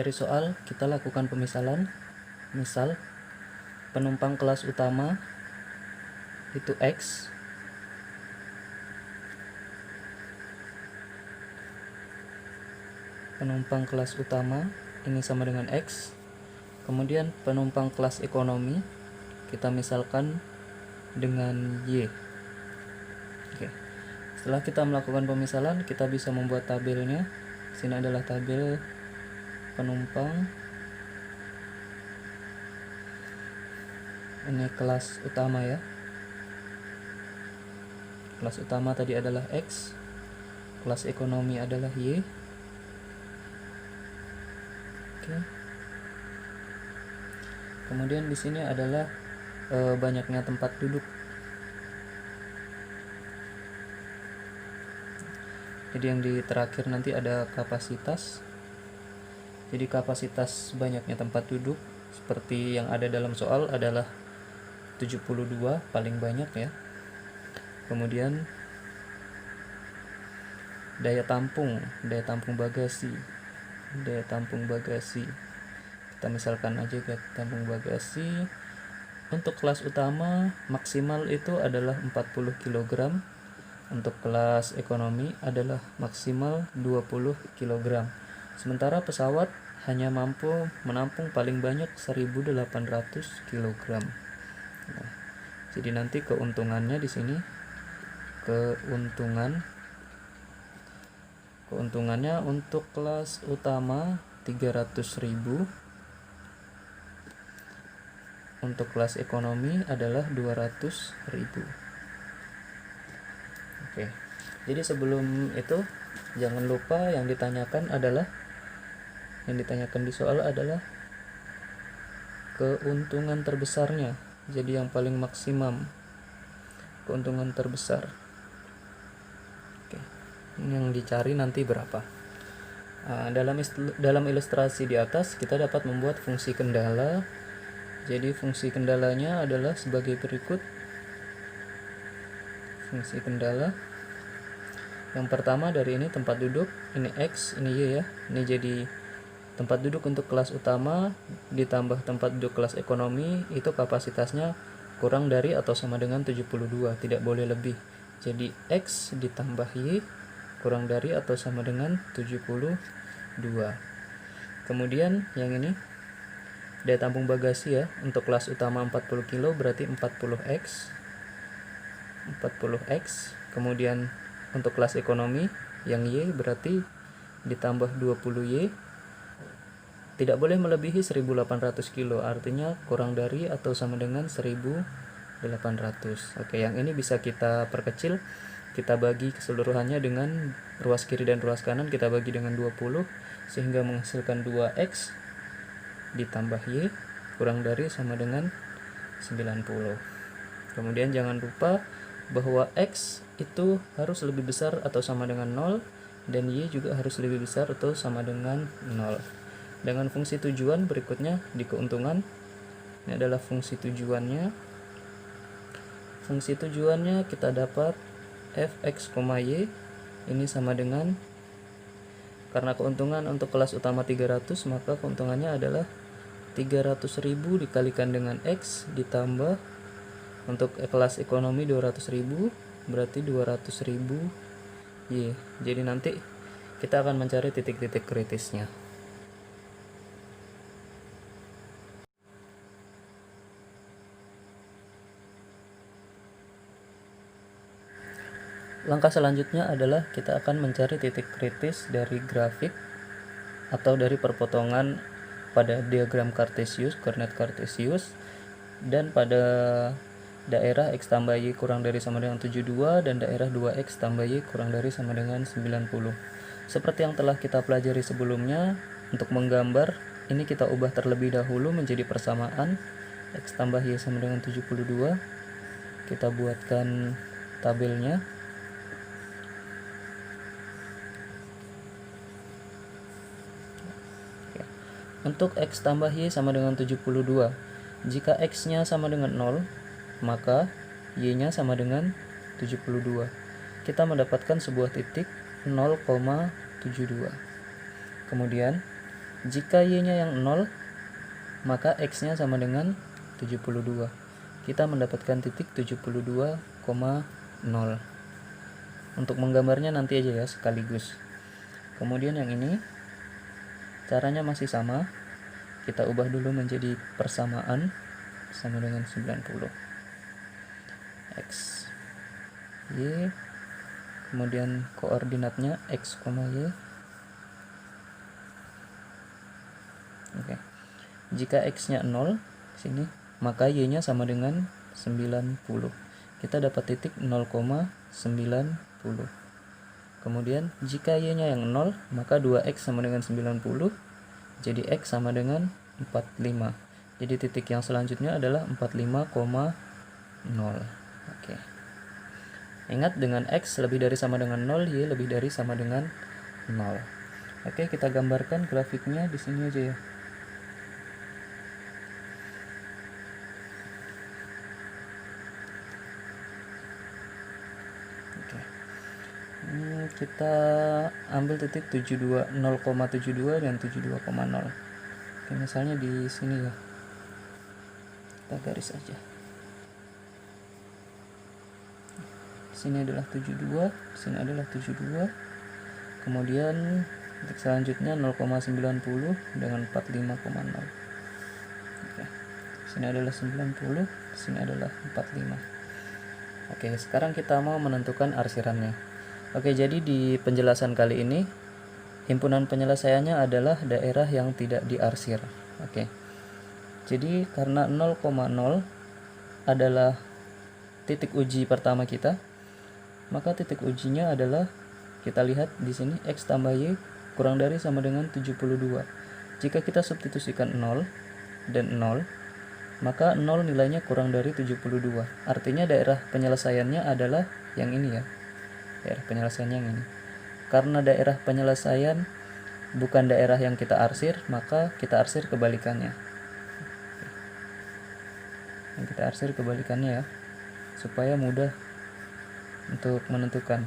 dari soal kita lakukan pemisalan. Misal penumpang kelas utama itu X, penumpang kelas utama ini sama dengan X. Kemudian penumpang kelas ekonomi kita misalkan dengan Y. Oke. Setelah kita melakukan pemisalan, kita bisa membuat tabelnya. Sini adalah tabel penumpang. Ini kelas utama ya. Kelas utama tadi adalah X, kelas ekonomi adalah Y. Oke. Kemudian di sini adalah banyaknya tempat duduk. Jadi yang di terakhir nanti ada kapasitas. Jadi kapasitas banyaknya tempat duduk seperti yang ada dalam soal adalah 72 paling banyak ya. Kemudian daya tampung bagasi. Kita misalkan aja daya tampung bagasi. Untuk kelas utama maksimal itu adalah 40 kg. Untuk kelas ekonomi adalah maksimal 20 kg. Sementara pesawat hanya mampu menampung paling banyak 1800 kg. Nah, jadi nanti keuntungannya di sini keuntungannya untuk kelas utama 300.000, untuk kelas ekonomi adalah 200.000. Oke. Jadi sebelum itu jangan lupa yang ditanyakan di soal adalah keuntungan terbesarnya. Jadi yang paling maksimum keuntungan terbesar. Oke. Ini yang dicari nanti berapa. Dalam ilustrasi di atas kita dapat membuat fungsi kendala. Jadi fungsi kendalanya adalah sebagai berikut. Fungsi kendala yang pertama dari ini tempat duduk, ini X, ini Y ya. Ini jadi tempat duduk untuk kelas utama ditambah tempat duduk kelas ekonomi, itu kapasitasnya kurang dari atau sama dengan 72, tidak boleh lebih. Jadi X ditambah Y kurang dari atau sama dengan 72. Kemudian yang ini daya tampung bagasi ya, untuk kelas utama 40 kg berarti 40X. Kemudian untuk kelas ekonomi yang Y berarti ditambah 20Y, tidak boleh melebihi 1800 kg, artinya kurang dari atau sama dengan 1800. Oke, yang ini bisa kita perkecil, kita bagi keseluruhannya dengan ruas kiri dan ruas kanan kita bagi dengan 20 sehingga menghasilkan 2X ditambah Y kurang dari sama dengan 90. Kemudian jangan lupa bahwa X itu harus lebih besar atau sama dengan 0 dan Y juga harus lebih besar atau sama dengan 0. Dengan fungsi tujuan berikutnya di keuntungan, ini adalah fungsi tujuannya. Fungsi tujuannya kita dapat fx, y ini sama dengan, karena keuntungan untuk kelas utama 300 maka keuntungannya adalah 300.000 dikalikan dengan X ditambah untuk kelas ekonomi 200.000 berarti 200.000 Y. Jadi nanti kita akan mencari titik-titik kritisnya. Langkah selanjutnya adalah kita akan mencari titik kritis dari grafik atau dari perpotongan pada diagram Cartesius, koordinat Cartesius, dan pada daerah X tambah Y kurang dari sama dengan 72 dan daerah 2X tambah Y kurang dari sama dengan 90. Seperti yang telah kita pelajari sebelumnya, untuk menggambar ini kita ubah terlebih dahulu menjadi persamaan X tambah Y sama dengan 72. Kita buatkan tabelnya. Untuk X tambah Y sama dengan 72, jika X-nya sama dengan 0, maka Y-nya sama dengan 72. Kita mendapatkan sebuah titik 0,72. Kemudian Jika y-nya yang 0, maka x-nya sama dengan 72. Kita mendapatkan titik 72,0. Untuk menggambarnya nanti aja ya sekaligus. Kemudian yang ini caranya masih sama. Kita ubah dulu menjadi persamaan sama dengan 90. X Y, kemudian koordinatnya x, y. Oke. Jika x-nya 0 sini, maka y-nya sama dengan 90. Kita dapat titik 0,90. Kemudian jika y-nya yang 0, maka 2x sama dengan 90. Jadi x sama dengan 45. Jadi titik yang selanjutnya adalah 45,0. Oke. Ingat, dengan x lebih dari sama dengan 0, y lebih dari sama dengan 0. Oke, kita gambarkan grafiknya di sini aja ya. Oke. Kita ambil titik 0,72 dan 72,0. Oke, misalnya di sini ya. Kita garis aja. Sini adalah 72, sini adalah 72. Kemudian titik selanjutnya 0,90 dengan 45,0. Oke. Sini adalah 90, sini adalah 45. Oke, sekarang kita mau menentukan arsirannya. Oke, jadi di penjelasan kali ini himpunan penyelesaiannya adalah daerah yang tidak diarsir. Oke. Jadi karena 0,0 adalah titik uji pertama kita, maka titik ujinya adalah, kita lihat di sini, x tambah y kurang dari sama dengan 72. Jika kita substitusikan 0 dan 0, maka 0 nilainya kurang dari 72. Artinya daerah penyelesaiannya adalah yang ini ya. Daerah penyelesaiannya yang ini. Karena daerah penyelesaian bukan daerah yang kita arsir, maka kita arsir kebalikannya. Yang kita arsir kebalikannya ya, supaya mudah untuk menentukan.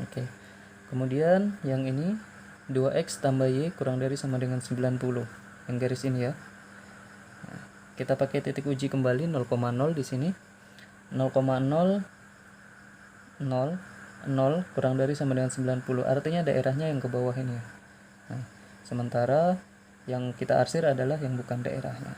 Oke. Kemudian yang ini 2x tambah y kurang dari sama dengan 90. Yang garis ini ya. Nah, kita pakai titik uji kembali 0,0 di sini. 0,0 kurang dari sama dengan 90. Artinya daerahnya yang ke bawah ini ya. Nah, sementara yang kita arsir adalah yang bukan daerahnya.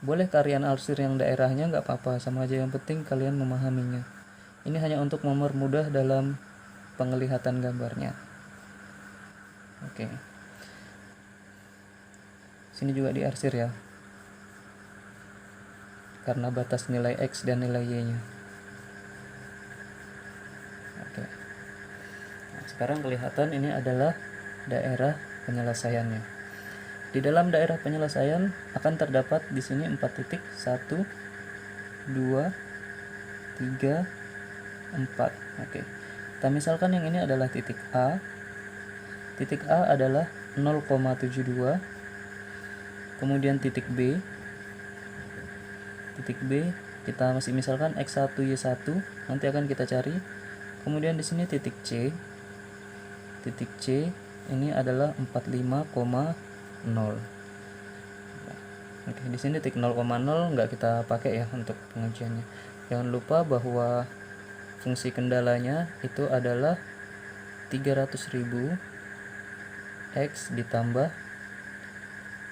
Boleh kalian arsir yang daerahnya, nggak apa-apa, sama aja, yang penting kalian memahaminya. Ini hanya untuk mempermudah dalam penglihatan gambarnya. Oke. Sini juga diarsir ya, karena batas nilai x dan nilai y-nya. Oke. Nah, sekarang kelihatan ini adalah daerah penyelesaiannya. Di dalam daerah penyelesaian akan terdapat di sini 4 titik, 1, 2, 3, 4. Oke. Kita misalkan yang ini adalah titik A. Titik A adalah 0,72. Kemudian titik B. Titik B kita masih misalkan x1 y1, nanti akan kita cari. Kemudian di sini titik C. Titik C ini adalah 45,0. Oke, di sini titik 0,0 nggak kita pakai ya untuk pengujiannya. Jangan lupa bahwa fungsi kendalanya itu adalah 300.000 x ditambah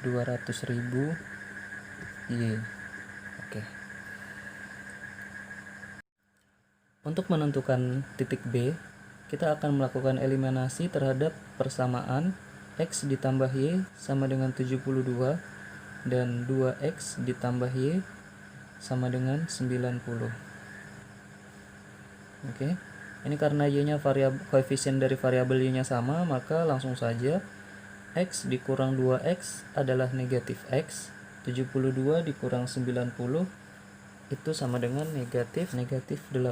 200.000 y. Oke. Untuk menentukan titik B, kita akan melakukan eliminasi terhadap persamaan x ditambah y sama dengan 72 dan 2x ditambah y sama dengan 90. Oke. Ini karena y-nya koefisien dari variabel y-nya sama, maka langsung saja x dikurang 2x adalah negatif x. 72 dikurang 90 itu sama dengan negatif 18.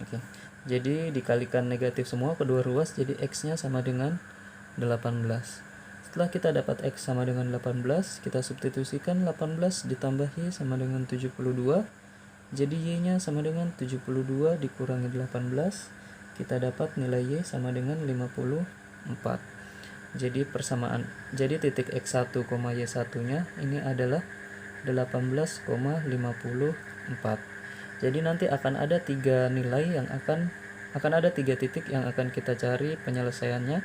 Oke. Jadi dikalikan negatif semua kedua ruas, jadi x-nya sama dengan 18. Setelah kita dapat x sama dengan 18, kita substitusikan 18 ditambah y sama dengan 72. Jadi Y-nya sama dengan 72 dikurangi 18, kita dapat nilai Y sama dengan 54. Jadi titik X1, Y1 nya ini adalah 18,54. Jadi nanti akan ada tiga titik yang akan kita cari penyelesaiannya.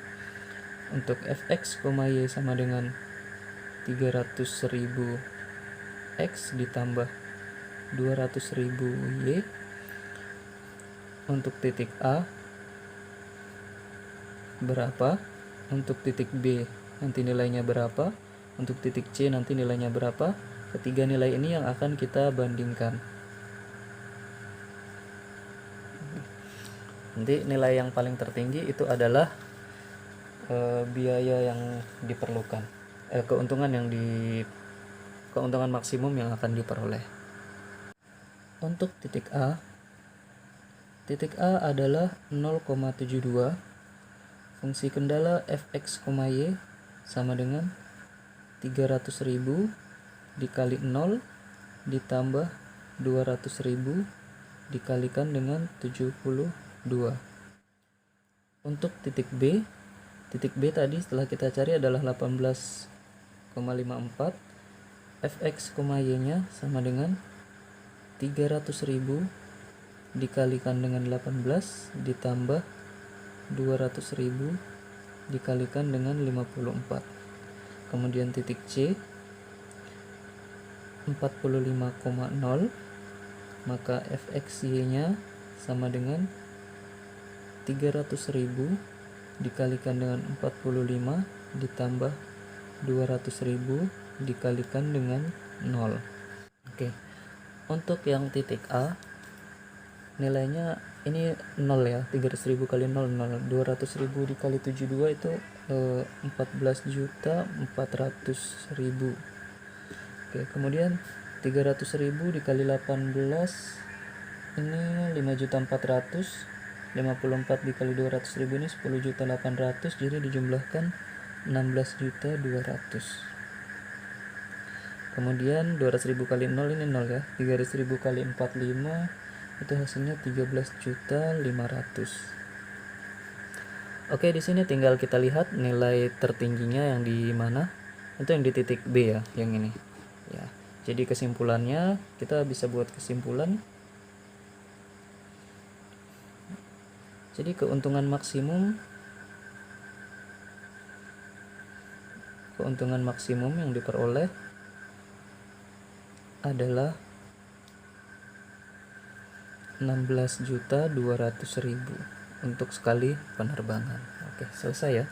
Untuk fx, y sama dengan 300.000 x ditambah 200.000 y. Untuk titik A berapa, untuk titik B nanti nilainya berapa, untuk titik C nanti nilainya berapa. Ketiga nilai ini yang akan kita bandingkan. Nanti nilai yang paling tertinggi itu adalah biaya yang diperlukan, keuntungan maksimum yang akan diperoleh. Untuk titik A adalah 0,72. Fungsi kendala fx, y sama dengan 300.000 dikali 0 ditambah 200.000 dikalikan dengan 72. Untuk titik B tadi setelah kita cari adalah 18,54. fx, y nya sama dengan 300.000 dikalikan dengan 18 ditambah 200.000 dikalikan dengan 54. Kemudian titik C 45,0, maka fx, y nya sama dengan 300.000 dikalikan dengan 45 ditambah 200.000 dikalikan dengan 0. Oke. Untuk yang titik A nilainya ini 0 ya, 300.000 kali 0, 200.000 dikali 72 itu 14.400.000. Oke, kemudian 300.000 dikali 18 ini 5.400.000, 54 dikali 200.000 ini 10.800.000, jadi dijumlahkan 16.200.000. Kemudian 200.000 kali 0 ini 0 ya, 300.000 kali 45 itu hasilnya 13.500.000. Oke, di sini tinggal kita lihat nilai tertingginya yang di mana. Itu yang di titik B ya, yang ini. Ya. Jadi kesimpulannya kita bisa buat kesimpulan. Jadi keuntungan maksimum yang diperoleh adalah 16.200.000 untuk sekali penerbangan. Oke, selesai ya.